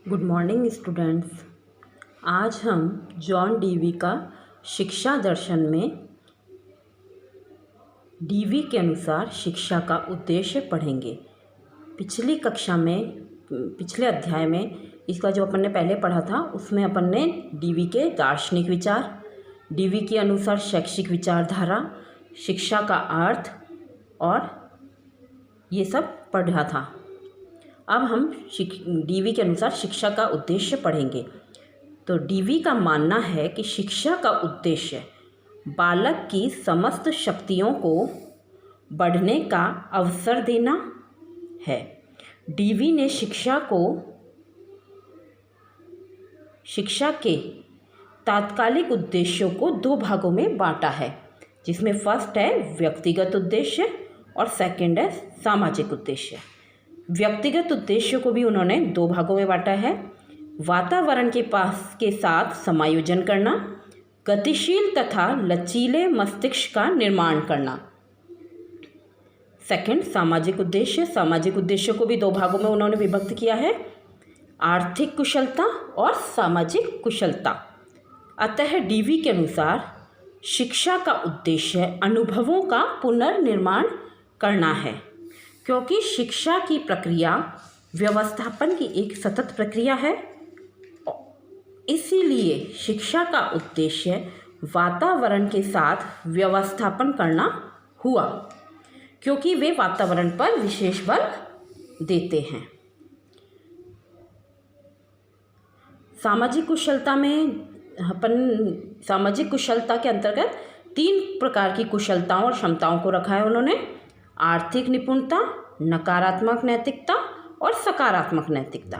Good morning students. आज हम John Dewey का शिक्षा दर्शन में डीवी के अनुसार शिक्षा का उद्देश्य पढ़ेंगे। पिछली कक्षा में पिछले अध्याय में इसका जो अपन ने पहले पढ़ा था उसमें अपन ने डीवी के दार्शनिक विचार, डीवी के अनुसार शैक्षिक विचारधारा, शिक्षा का अर्थ और ये सब पढ़ा था। अब हम डीवी के अनुसार शिक्षा का उद्देश्य पढ़ेंगे। तो डीवी का मानना है कि शिक्षा का उद्देश्य बालक की समस्त शक्तियों को बढ़ने का अवसर देना है। डीवी ने शिक्षा के तात्कालिक उद्देश्यों को दो भागों में बांटा है, जिसमें फर्स्ट है व्यक्तिगत उद्देश्य और सेकंड है सामाजिक उद्देश्य। व्यक्तिगत उद्देश्यों को भी उन्होंने दो भागों में बांटा है। वातावरण के साथ समायोजन करना, गतिशील तथा लचीले मस्तिष्क का निर्माण करना। सेकंड सामाजिक उद्देश्य। सामाजिक उद्देश्यों को भी दो भागों में उन्होंने विभक्त किया है, आर्थिक कुशलता और सामाजिक कुशलता। अतः डीवी के अनुसार शिक्षा का उद्देश्य अनुभवों का पुनर्निर्माण करना है, क्योंकि शिक्षा की प्रक्रिया व्यवस्थापन की एक सतत प्रक्रिया है। इसीलिए शिक्षा का उद्देश्य वातावरण के साथ व्यवस्थापन करना हुआ, क्योंकि वे वातावरण पर विशेष बल देते हैं। सामाजिक कुशलता में सामाजिक कुशलता के अंतर्गत 3 प्रकार की कुशलताओं और क्षमताओं को रखा है उन्होंने: आर्थिक निपुणता, नकारात्मक नैतिकता और सकारात्मक नैतिकता।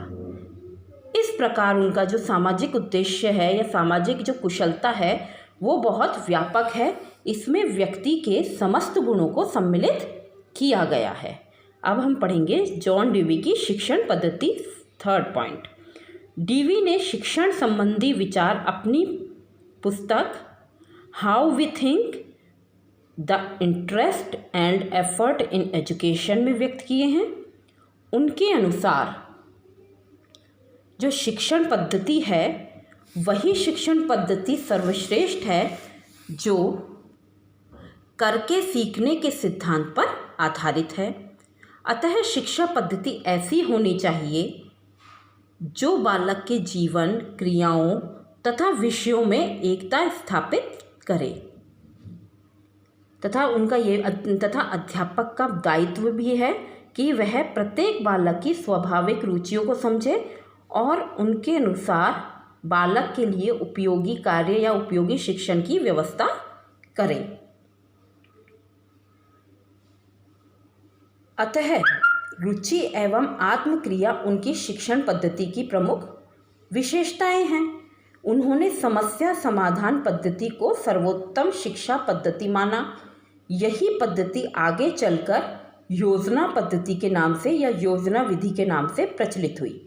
इस प्रकार उनका जो सामाजिक उद्देश्य है या सामाजिक जो कुशलता है वो बहुत व्यापक है। इसमें व्यक्ति के समस्त गुणों को सम्मिलित किया गया है। अब हम पढ़ेंगे जॉन डीवी की शिक्षण पद्धति। थर्ड पॉइंट, डीवी ने शिक्षण संबंधी विचार अपनी पुस्तक how we think the interest and effort in education में व्यक्त किए हैं। उनके अनुसार जो शिक्षण पद्धति है वही शिक्षण पद्धति सर्वश्रेष्ठ है जो करके सीखने के सिद्धांत पर आधारित है। अतः शिक्षा पद्धति ऐसी होनी चाहिए जो बालक के जीवन, क्रियाओं तथा विषयों में एकता स्थापित करे तथा अध्यापक का दायित्व भी है कि वह प्रत्येक बालक की स्वाभाविक रुचियों को समझे और उनके अनुसार बालक के लिए उपयोगी कार्य या उपयोगी शिक्षण की व्यवस्था करे। अतः रुचि एवं आत्मक्रिया उनकी शिक्षण पद्धति की प्रमुख विशेषताएं हैं। उन्होंने समस्या समाधान पद्धति को सर्वोत्तम शिक्षा पद्धति माना। यही पद्धति आगे चलकर योजना पद्धति के नाम से या योजना विधि के नाम से प्रचलित हुई।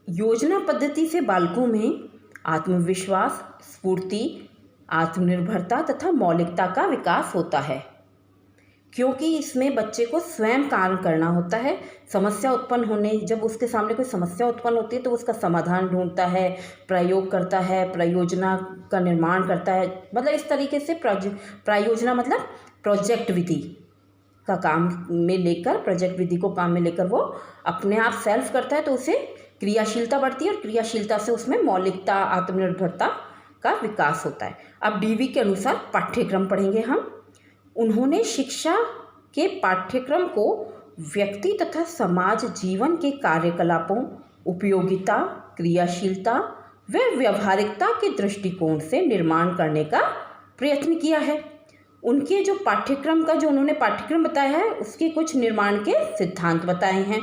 योजना पद्धति से बालकों में आत्मविश्वास, स्फूर्ति, आत्मनिर्भरता तथा मौलिकता का विकास होता है, क्योंकि इसमें बच्चे को स्वयं कार्य करना होता है। समस्या उत्पन्न होने जब उसके सामने कोई समस्या उत्पन्न होती है तो उसका समाधान ढूंढता है, प्रयोग करता है, प्रयोजना का निर्माण करता है। मतलब इस तरीके से प्रयोजना मतलब प्रोजेक्ट विधि का काम में लेकर, प्रोजेक्ट विधि को काम में लेकर वो अपने आप सेल्फ करता है, तो उसे क्रियाशीलता बढ़ती है और क्रियाशीलता से उसमें मौलिकता, आत्मनिर्भरता का विकास होता है। अब डीवी के अनुसार पाठ्यक्रम पढ़ेंगे हम। उन्होंने शिक्षा के पाठ्यक्रम को व्यक्ति तथा समाज जीवन के कार्यकलापों, उपयोगिता, क्रियाशीलता व व्यवहारिकता के दृष्टिकोण से निर्माण करने का प्रयत्न किया है। उनके जो पाठ्यक्रम का जो उन्होंने पाठ्यक्रम बताया है उसके कुछ निर्माण के सिद्धांत बताए हैं,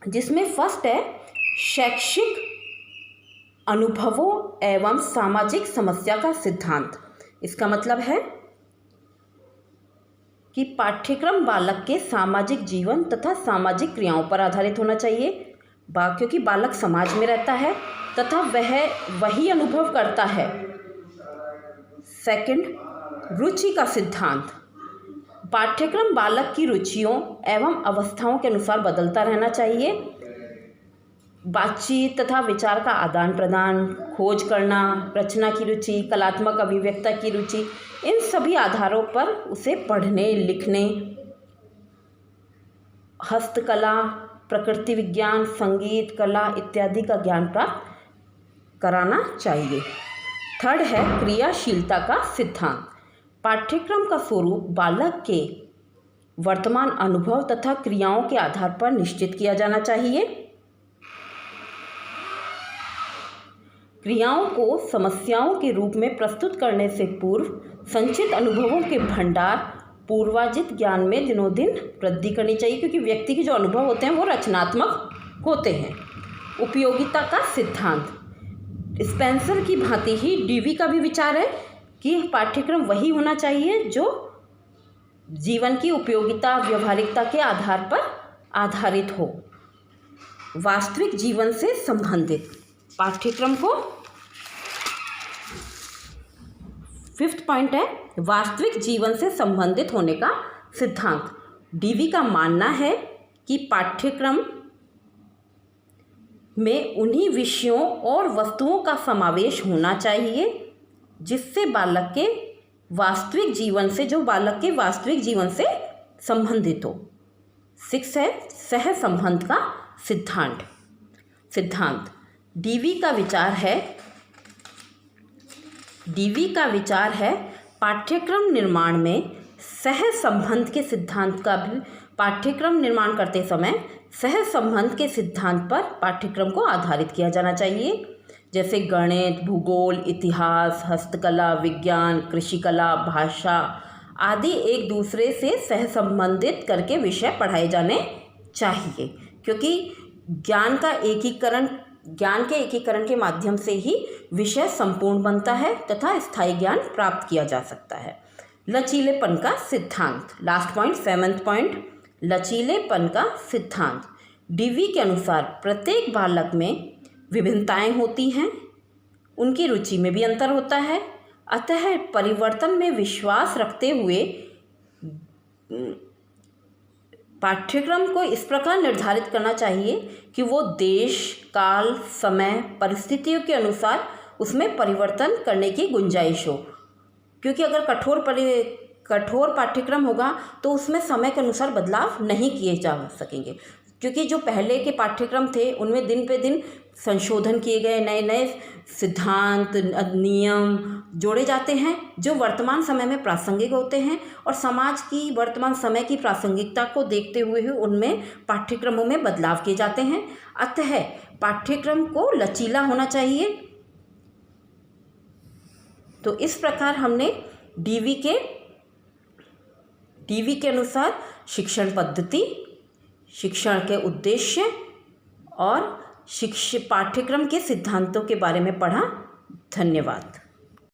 जिसमें फर्स्ट है शैक्षिक अनुभवों एवं सामाजिक समस्या का सिद्धांत। इसका मतलब है कि पाठ्यक्रम बालक के सामाजिक जीवन तथा सामाजिक क्रियाओं पर आधारित होना चाहिए, क्योंकि बालक समाज में रहता है तथा वह वही अनुभव करता है। सेकंड, रुचि का सिद्धांत। पाठ्यक्रम बालक की रुचियों एवं अवस्थाओं के अनुसार बदलता रहना चाहिए। बातचीत तथा विचार का आदान प्रदान, खोज करना, रचना की रुचि, कलात्मक अभिव्यक्ति की रुचि, इन सभी आधारों पर उसे पढ़ने, लिखने, हस्तकला, प्रकृति विज्ञान, संगीत, कला इत्यादि का ज्ञान प्राप्त कराना चाहिए। थर्ड है क्रियाशीलता का सिद्धांत। पाठ्यक्रम का स्वरूप बालक के वर्तमान अनुभव तथा क्रियाओं के आधार पर निश्चित किया जाना चाहिए। क्रियाओं को समस्याओं के रूप में प्रस्तुत करने से पूर्व संचित अनुभवों के भंडार, पूर्वार्जित ज्ञान में दिनों दिन वृद्धि करनी चाहिए, क्योंकि व्यक्ति के जो अनुभव होते हैं वो रचनात्मक होते हैं। उपयोगिता का सिद्धांत। स्पेंसर की भांति ही डीवी का भी विचार है कि पाठ्यक्रम वही होना चाहिए जो जीवन की उपयोगिता, व्यवहारिकता के आधार पर आधारित हो। वास्तविक जीवन से संबंधित पाठ्यक्रम को, फिफ्थ पॉइंट है वास्तविक जीवन से संबंधित होने का सिद्धांत। डीवी का मानना है कि पाठ्यक्रम में उन्हीं विषयों और वस्तुओं का समावेश होना चाहिए जिससे बालक के वास्तविक जीवन से, जो बालक के वास्तविक जीवन से संबंधित हो। 6 है सह संबंध का सिद्धांत। डीवी का विचार है पाठ्यक्रम निर्माण में सह संबंध के सिद्धांत का भी, पाठ्यक्रम निर्माण करते समय सह संबंध के सिद्धांत पर पाठ्यक्रम को आधारित किया जाना चाहिए। जैसे गणित, भूगोल, इतिहास, हस्तकला, विज्ञान, कृषिकला, भाषा आदि एक दूसरे से सह संबंधित करके विषय पढ़ाए जाने चाहिए, क्योंकि ज्ञान के एकीकरण के माध्यम से ही विषय संपूर्ण बनता है तथा स्थायी ज्ञान प्राप्त किया जा सकता है। लचीलेपन का सिद्धांत। लास्ट पॉइंट, 7th पॉइंट, लचीलेपन का सिद्धांत। डीवी के अनुसार प्रत्येक बालक में विभिन्नताएं होती हैं, उनकी रुचि में भी अंतर होता है, अतः परिवर्तन में विश्वास रखते हुए पाठ्यक्रम को इस प्रकार निर्धारित करना चाहिए कि वो देश, काल, समय, परिस्थितियों के अनुसार उसमें परिवर्तन करने की गुंजाइश हो। क्योंकि अगर कठोर पाठ्यक्रम होगा तो उसमें समय के अनुसार बदलाव नहीं किए जा सकेंगे, क्योंकि जो पहले के पाठ्यक्रम थे उनमें दिन पे दिन संशोधन किए गए, नए नए सिद्धांत, नियम जोड़े जाते हैं जो वर्तमान समय में प्रासंगिक होते हैं और समाज की वर्तमान समय की प्रासंगिकता को देखते हुए ही उनमें पाठ्यक्रमों में बदलाव किए जाते हैं। अतः पाठ्यक्रम को लचीला होना चाहिए। तो इस प्रकार हमने डीवी के अनुसार शिक्षण पद्धति, शिक्षण के उद्देश्य और पाठ्यक्रम के सिद्धांतों के बारे में पढ़ा। धन्यवाद।